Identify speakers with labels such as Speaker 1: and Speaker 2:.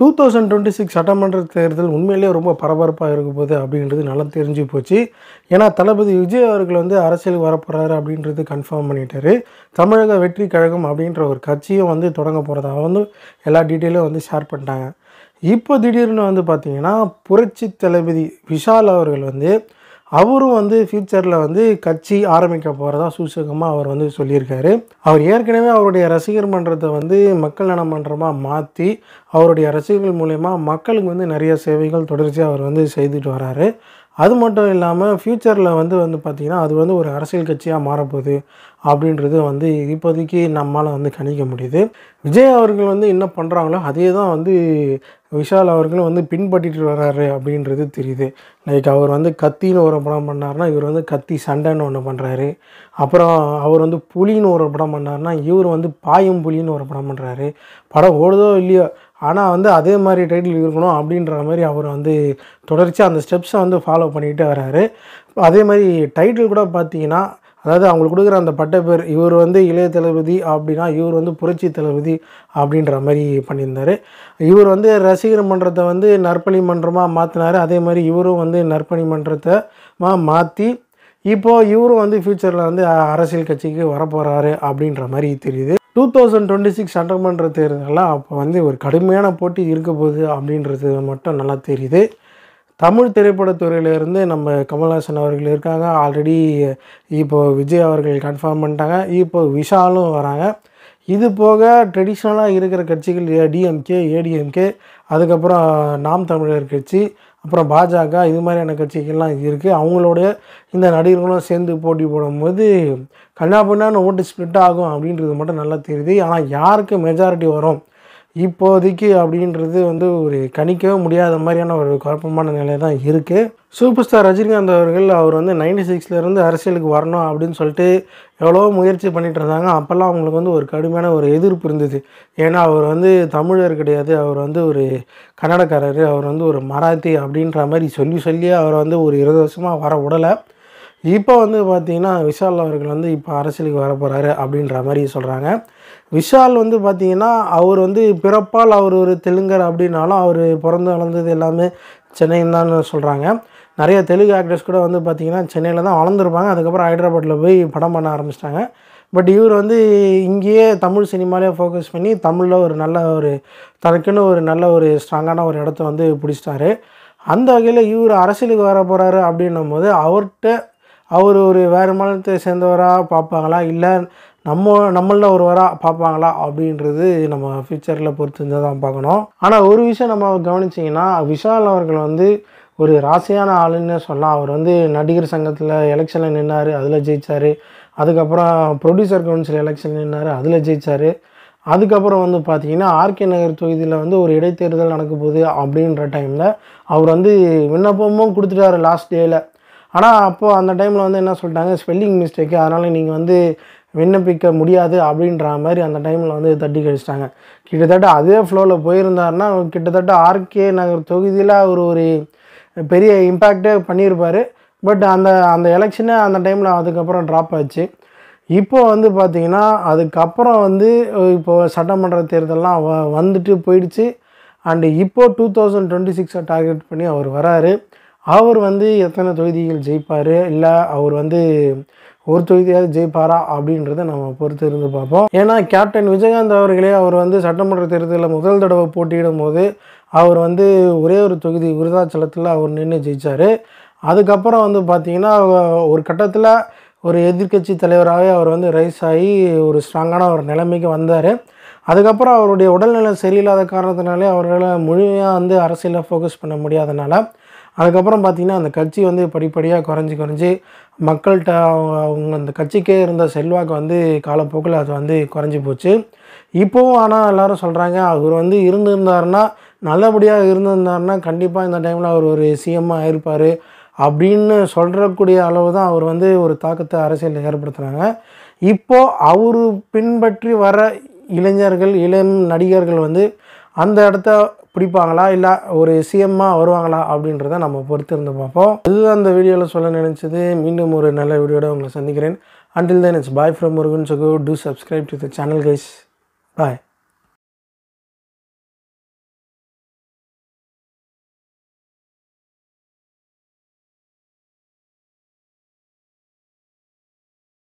Speaker 1: 2026 சட்டமன்ற தேர்தல் உண்மையிலேயே ரொம்ப பரபரப்பாக இருக்க போகுது அப்படின்றது நல்லா தெரிஞ்சு போச்சு. ஏன்னா தளபதி விஜய் அவர்கள் வந்து அரசியலுக்கு வரப்போகிறாரு அப்படின்றது கன்ஃபார்ம் பண்ணிட்டாரு. தமிழக வெற்றி கழகம் அப்படின்ற ஒரு கட்சியும் வந்து தொடங்க போகிறதா வந்து எல்லா டீட்டெயிலும் வந்து ஷேர் பண்ணிட்டாங்க. இப்போ திடீர்னு வந்து பார்த்திங்கன்னா புரட்சி தளபதி விஷால் அவர்கள் வந்து அவரும் வந்து ஃப்யூச்சரில் வந்து கட்சி ஆரம்பிக்க போகிறதா சூசகமாக அவர் வந்து சொல்லியிருக்காரு. அவர் ஏற்கனவே அவருடைய ரசிகர் மன்றத்தை வந்து மக்கள் நல மன்றமாக மாற்றி அவருடைய ரசிகர்கள் மூலயமா மக்களுக்கு வந்து நிறைய சேவைகள் தொடர்ச்சியாக அவர் வந்து செய்துட்டு வராரு. அது மட்டும் இல்லாமல் ஃப்யூச்சரில் வந்து பார்த்திங்கன்னா அது வந்து ஒரு அரசியல் கட்சியாக மாறப்போகுது அப்படின்றது வந்து இப்போதைக்கு நம்மளால் வந்து கணிக்க முடியுது. விஜய் அவர்கள் வந்து என்ன பண்ணுறாங்களோ அதே தான் வந்து விஷால் அவர்களும் வந்து பின்பற்றிட்டு வர்றாரு அப்படின்றது தெரியுது. லைக் அவர் வந்து கத்தின்னு ஒரு படம் பண்ணார்னா இவர் வந்து கத்தி சண்டைன்னு ஒன்று பண்ணுறாரு. அப்புறம் அவர் வந்து புலின்னு ஒரு படம் பண்ணார்னா இவர் வந்து பாயும் புலின்னு ஒரு படம் பண்ணுறாரு. படம் ஓடுதோ இல்லையோ ஆனால் வந்து அதே மாதிரி டைட்டில் இருக்கணும் அப்படின்ற மாதிரி அவர் வந்து தொடர்ச்சியாக அந்த ஸ்டெப்ஸை வந்து ஃபாலோ பண்ணிக்கிட்டே வர்றாரு. அதே மாதிரி டைட்டில் கூட பார்த்திங்கன்னா அதாவது அவங்களுக்கு கொடுக்குற அந்த பட்ட பேர் இவர் வந்து இளைய தளபதி அப்படின்னா இவர் வந்து புரட்சி தளபதி அப்படின்ற மாதிரி பண்ணியிருந்தார். இவர் வந்து ரசிகர் மன்றத்தை வந்து நற்பணி மன்றமாக மாற்றினார். அதே மாதிரி இவரும் வந்து நற்பணி மன்றத்தை மாற்றி இப்போது இவரும் வந்து ஃப்யூச்சரில் வந்து அரசியல் கட்சிக்கு வரப்போகிறாரு அப்படின்ற மாதிரி தெரியுது. 2026 சட்டமன்ற தேர்தலில் அப்போ வந்து ஒரு கடுமையான போட்டி இருக்க போகுது அப்படின்றது மட்டும் நல்லா தெரியுது. தமிழ் திரைப்படத்துறையிலேருந்து நம்ம கமல்ஹாசன் அவர்கள் இருக்காங்க. ஆல்ரெடி இப்போது விஜய் அவர்கள் கன்ஃபார்ம் பண்ணிட்டாங்க. இப்போது விஷாலும் வராங்க. இது போக ட்ரெடிஷ்னலாக இருக்கிற கட்சிகள் டிஎம்கே, ஏடிஎம்கே, அதுக்கப்புறம் நாம் தமிழர் கட்சி, அப்புறம் பாஜக, இது மாதிரியான கட்சிகள்லாம் இருக்குது. அவங்களோடைய இந்த நடிகர்களும் சேர்ந்து போட்டி போடும்போது கண்ணாபின்னான்னு ஓட்டு ஸ்ப்ளிட் ஆகும் அப்படின்றது மட்டும் நல்லா தெரியுது. ஆனால் யாருக்கு மெஜாரிட்டி வரும் இப்போதைக்கு அப்படின்றது வந்து ஒரு கணிக்கவே முடியாத மாதிரியான ஒரு குழப்பமான நிலை தான் இருக்குது. சூப்பர் ஸ்டார் ரஜினிகாந்த் அவர்கள் அவர் வந்து 96லேருந்து அரசியலுக்கு வரணும் அப்படின்னு சொல்லிட்டு எவ்வளோ முயற்சி பண்ணிகிட்டு இருந்தாங்க. அப்போல்லாம் அவங்களுக்கு வந்து ஒரு கடுமையான ஒரு எதிர்ப்பு இருந்தது. ஏன்னா அவர் வந்து தமிழர் கிடையாது, அவர் வந்து ஒரு கன்னடக்காரர், அவர் வந்து ஒரு மராத்தி அப்படின்ற மாதிரி சொல்லியே அவரை வந்து ஒரு 20 வருஷமாக வர விடலை. இப்போ வந்து பார்த்திங்கன்னா விஷால் அவர்கள் வந்து இப்போ அரசியலுக்கு வர போகிறாரு அப்படின்ற மாதிரி சொல்கிறாங்க. விஷால் வந்து பார்த்திங்கன்னா அவர் வந்து பிறப்பால் அவர் ஒரு தெலுங்கர் அப்படின்னாலும் அவர் பிறந்து வளர்ந்தது எல்லாமே சென்னைன்னு தான் சொல்கிறாங்க. நிறைய தெலுங்கு ஆக்டர்ஸ் கூட வந்து பார்த்திங்கன்னா சென்னையில் தான் வளர்ந்துருப்பாங்க. அதுக்கப்புறம் ஹைதராபாத்தில் போய் படம் பண்ண ஆரம்பிச்சிட்டாங்க. பட் இவர் வந்து இங்கேயே தமிழ் சினிமாலே ஃபோக்கஸ் பண்ணி தமிழில் ஒரு நல்ல ஒரு தனக்குன்னு ஒரு நல்ல ஒரு ஸ்ட்ராங்கான ஒரு இடத்த வந்து பிடிச்சிட்டாரு. அந்த வகையில் இவர் அரசியலுக்கு வர போகிறாரு அப்படின்னும் போது அவர் ஒரு வேறு மாநிலத்தை சேர்ந்தவராக பார்ப்பாங்களா இல்லை நம்மளில் ஒருவராக பார்ப்பாங்களா அப்படின்றது நம்ம ஃப்யூச்சரில் பொறுத்து இருந்தால் தான் பார்க்கணும். ஆனால் ஒரு விஷயம் நம்ம கவனிச்சிங்கன்னா விஷால் அவர்கள் வந்து ஒரு ராசியான ஆளுன்னு சொல்லலாம். அவர் வந்து நடிகர் சங்கத்தில் எலெக்ஷனில் நின்னார், அதில் ஜெயித்தார். அதுக்கப்புறம் ப்ரொடியூசர் கவுன்சில் எலெக்ஷன் நின்னார், அதில் ஜெயித்தார். அதுக்கப்புறம் வந்து பார்த்திங்கன்னா ஆர்கே நகர் தொகுதியில் வந்து ஒரு இடைத்தேர்தல் நடக்க போகுது அப்படின்ற டைமில் அவர் வந்து விண்ணப்பமும் கொடுத்துட்டாரு லாஸ்ட் டேயில். ஆனால் அப்போது அந்த டைமில் வந்து என்ன சொல்லிட்டாங்க, ஸ்பெல்லிங் மிஸ்டேக்கு, அதனால் நீங்கள் வந்து விண்ணப்பிக்க முடியாது அப்படின்ற மாதிரி அந்த டைமில் வந்து தட்டி கழிச்சிட்டாங்க. கிட்டத்தட்ட அதே ஃப்ளோவில் போயிருந்தாருன்னா கிட்டத்தட்ட ஆர்கே நகர் தொகுதியில் அவர் ஒரு பெரிய இம்பேக்டே பண்ணியிருப்பார். பட் அந்த எலெக்ஷனே அந்த டைமில் அதுக்கப்புறம் ட்ராப் ஆச்சு. இப்போது வந்து பார்த்திங்கன்னா அதுக்கப்புறம் வந்து இப்போது சட்டமன்ற தேர்தலெலாம் வந்துட்டு போயிடுச்சு. அண்டு இப்போது 2026 டார்கெட் பண்ணி அவர் வராரு. அவர் வந்து எத்தனை தொகுதிகள் ஜெயிப்பார், இல்லை அவர் வந்து ஒரு தொகுதியாவது ஜெயிப்பாரா அப்படின்றத நம்ம பொறுத்து இருந்து பார்ப்போம். ஏன்னா கேப்டன் விஜயகாந்த் அவர்களே அவர் வந்து சட்டமன்ற தேர்தலில் முதல் தடவை போட்டியிடும் போது அவர் வந்து ஒரே ஒரு தொகுதி விருதாச்சலத்தில் அவர் நின்று ஜெயித்தார். அதுக்கப்புறம் வந்து பார்த்திங்கன்னா ஒரு கட்டத்தில் ஒரு எதிர்க்கட்சி தலைவராகவே அவர் வந்து ரைஸ் ஆகி ஒரு ஸ்ட்ராங்கான ஒரு நிலைமைக்கு வந்தார். அதுக்கப்புறம் அவருடைய உடல்நிலை சரியில்லாத காரணத்தினாலே அவரால் முழுமையாக வந்து அரசியலில் ஃபோக்கஸ் பண்ண முடியாதனால அதுக்கப்புறம் பார்த்திங்கன்னா அந்த கட்சி வந்து படிப்படியாக குறைஞ்சி மக்கள்கிட்ட அவங்க அந்த கட்சிக்கே இருந்த செல்வாக்கு வந்து காலப்போக்கில் அது வந்து குறைஞ்சி போச்சு. இப்போவும் ஆனால் எல்லோரும் சொல்கிறாங்க அவர் வந்து இருந்திருந்தாருன்னா நல்லபடியாக இருந்திருந்தாருன்னா கண்டிப்பாக இந்த டைமில் அவர் ஒரு சிஎம்மாக ஆயிருப்பார் அப்படின்னு சொல்கிறக்கூடிய அளவு தான் அவர் வந்து ஒரு தாக்கத்தை அரசியலில் ஏற்படுத்துகிறாங்க. இப்போது அவர் பின்பற்றி வர இளைஞர்கள் இளம் நடிகர்கள் வந்து அந்த இடத்த பிடிப்பாங்களா இல்லை ஒரு சிஎம்மாக வருவாங்களா அப்படின்றத நம்ம பொறுத்து இருந்து பார்ப்போம். இதுதான் அந்த வீடியோவில் சொல்ல நினச்சது. மீண்டும் ஒரு நல்ல வீடியோட உங்களை சந்திக்கிறேன். Until then, it's bye from Murugan. So go do subscribe to the channel, guys. Bye.